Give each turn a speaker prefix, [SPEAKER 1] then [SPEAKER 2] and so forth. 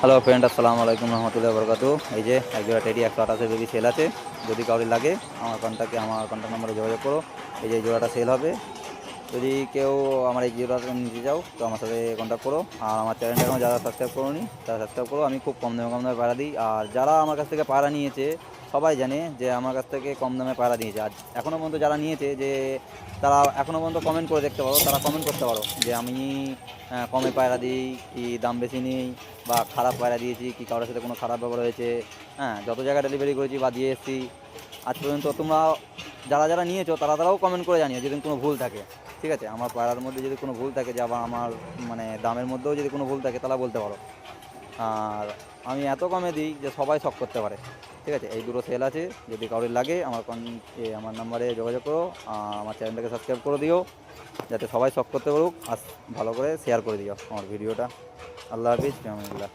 [SPEAKER 1] Hello friend, আসসালামু আলাইকুম রহমতুল্লাহি বরকাতু। এই যে এক জোড়া টেডি 128 বেবি সেল আছে। যদি কাউরি লাগে আমার কন্ট্যাক্ট নাম্বারে যোগাযোগ করো। এই যে এই জোড়াটা সেল হবে। যদি কেউ আমার এই জোড়াটা নিতে চাও তো আমার সাথে কন্ট্যাক্ট করো। আর আমার চ্যানেলটা এখন যারা সাবস্ক্রাইব করোনি তারা সাবস্ক্রাইব করো। আমি খুব কম দামে পায়রা দিই। আর যারা আমার কাছ থেকে পায়রা নিয়েছে সবাই জানে যে আমার কাছ থেকে কম দামে পায়রা দিয়েছে। আর এখনও পর্যন্ত যারা নিয়েছে যে তারা এখনও পর্যন্ত কমেন্ট করে দেখতে পারো, তারা কমেন্ট করতে পারো যে আমি কমে পায়রা দিই কি দাম বেশি নেই, বা খারাপ পায়রা দিয়েছি কি কারোর সাথে কোনো খারাপ ব্যবহার হয়েছে। হ্যাঁ, যত জায়গায় ডেলিভারি করেছি বা দিয়ে এসেছি আজ পর্যন্ত, তোমরা যারা নিয়েছো তারাও কমেন্ট করে জানিও যদি কোনো ভুল থাকে। ঠিক আছে, আমার পায়রার মধ্যে যদি কোনো ভুল থাকে, যে আবার আমার মানে দামের মধ্যেও যদি কোনো ভুল থাকে তাহলে বলতে পারো। আর আমি এত কমে দিই যে সবাই শক করতে পারে। ঠিক আছে, এই দুটো সেল আছে। যদি কারোর লাগে আমার নাম্বারে যোগাযোগ করো। আমার চ্যানেলটাকে সাবস্ক্রাইব করে দিও যাতে সবাই শক করতে পারুক। আর ভালো করে শেয়ার করে দিও আমার ভিডিওটা। আল্লাহ হাফিজ, আমিনুল্লাহ।